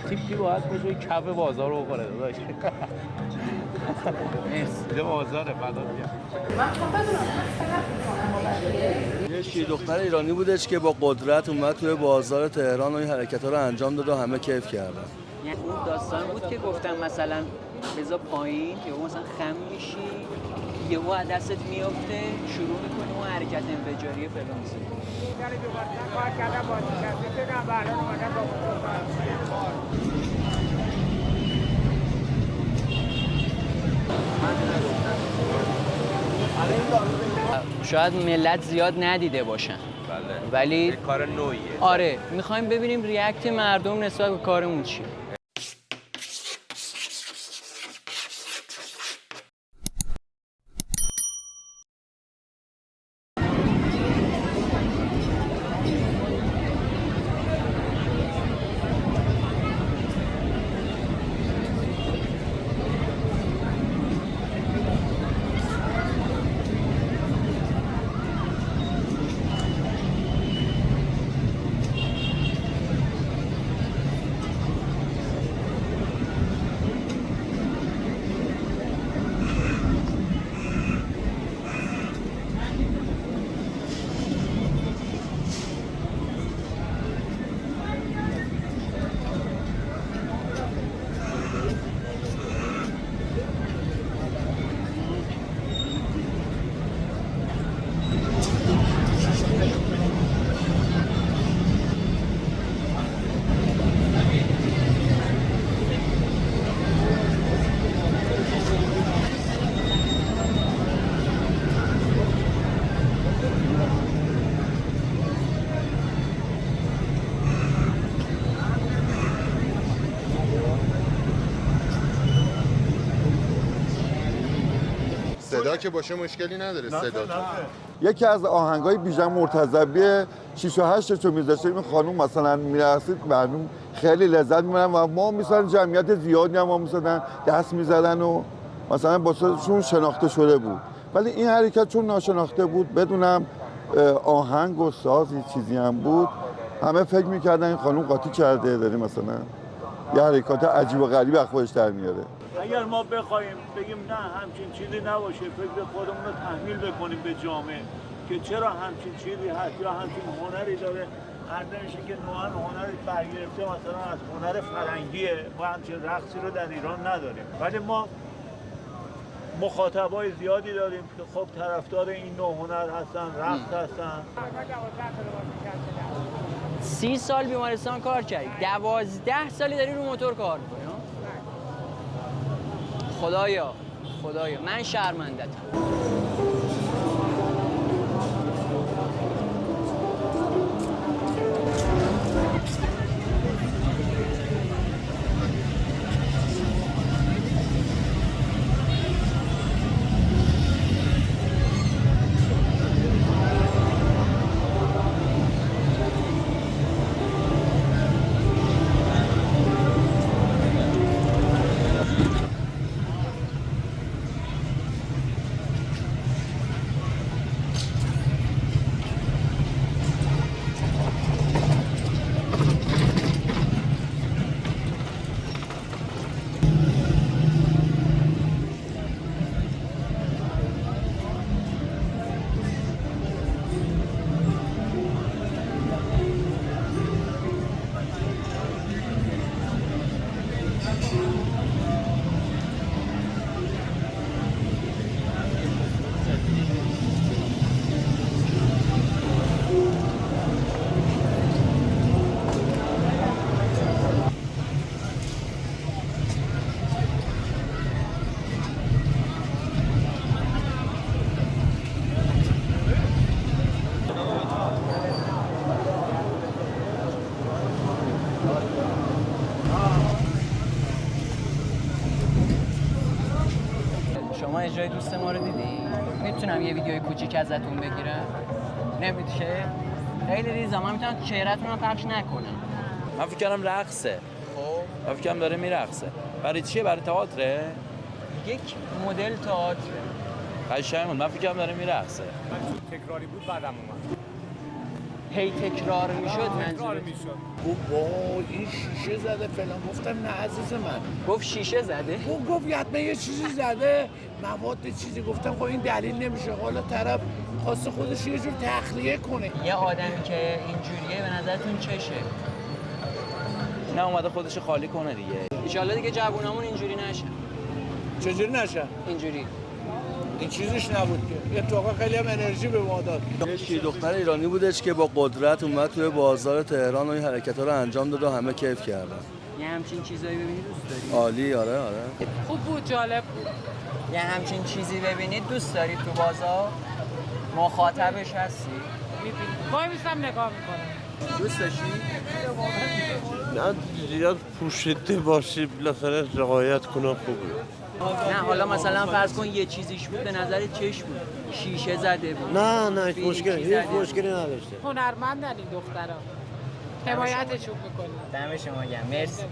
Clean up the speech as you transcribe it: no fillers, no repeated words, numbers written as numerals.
تیپی باید باشه کف بازار رو بخوره داداش. اینجا بازاره فدا بیام. یه شیر دختر ایرانی بودش که با قدرت اومد توی بازار تهران و این حرکت‌ها رو انجام داد و همه کیف کردن. یعنی اون داستان بود که گفتم مثلا بذار پایین یا مثلا خم میشی یهو از دستت میفته شروع میکنی اون حرکت انفجاری فلان میشه. شاید ملت زیاد ندیده باشن ولی کار نوعیه. آره میخوایم ببینیم ریاکت مردم نسبت به کارمون چیه. صدا که باشه مشکلی نداره صدا. یکی از آهنگای بیژن مرتضوی 6 و 8 رو میذاشته این خانم مثلا میرسید مردم خیلی لذت میبرن و ما مثلا جمعیت زیادی هم ما مثلا دست میزدن و مثلا واسهشون شناخته شده بود. ولی این حرکت چون ناشناخته بود بدونم آهنگ و ساز چیزی هم بود همه فکر میکردن این خانم قاطی کرده داره مثلا یه حرکات عجیب و غریب از خودش در میاره. اگر ما بخوایم بگیم نه همچین چیزی نباشه فکر خودمون رو تحمیل بکنیم به جامعه که چرا همچین چیزی هست یا همچین هنری داره هر نمیشه که نوعاً هنر برگرفته مثلا از هنر فرنگیه ما همچین رقصی رو در ایران نداریم ولی ما مخاطبای زیادی داریم که خب طرفدار این نوع هنر هستن رقص هستن. 30 سال بیمارستان کار کردی 12 سالی داری رو موتور کار میکنی. خدایا من شرمنده‌ام. شما اجرای دوست ما رو دیدی؟ میتونم یه ویدیوی کوچیک ازتون بگیرم؟ نمیشه؟ خیلی ریزم من میتونم چهرهتون رو پخش نکنم. من فکر کردم رقصه. خب من فکر کردم داره میرقصه. برای چیه؟ برای تئاتره؟ یک مدل تئاتر. قشنگ بود. من فکر کردم داره میرقصه. تکراری بود بعدم اومد. هی تکرار میشد منظورت؟ وای این شیشه زده فلان. گفتم نه عزیز من. گفت شیشه زده؟ اون گفت حتما یه چیزی زده، مواد چیزی. گفتم خب این دلیل نمیشه، حالا طرف خواسته خودش یه جور تخلیه کنه. یه آدمی که اینجوریه به نظرتون چشه؟ نه اومده خودش خالی کنه دیگه. ایشالله دیگه جوونامون اینجوری نشن. چجوری نشه؟ اینجوری این چیزش نبود که. یه توقع خیلی هم انرژی به ما داد. یه دختر ایرانی بودش که با قدرت اومد توی بازار تهران و این حرکت‌ها رو انجام داد و همه کیف کردن. یه همچین چیزایی ببینید دوست دارید؟ عالی. آره. خوب بود، جالب بود. یه همچین چیزی ببینید دوست دارید تو بازار؟ مخاطبش هستی؟ میبینی وای میستم نگاه میکنم. دوست داشتی؟ نه زیاد پوشیده باشی بالاخره رعایت کنم خوبه. نه حالا مثلا فرض کن یه چیزیش بود به نظر چش بود، شیشه زده بود. نه هیچ فیلیپی مشکلی زده هیچ بود. مشکلی نداشته. هنرمندن این دخترها، حمایتشون میکنیم. دم شما گرم، مرسی.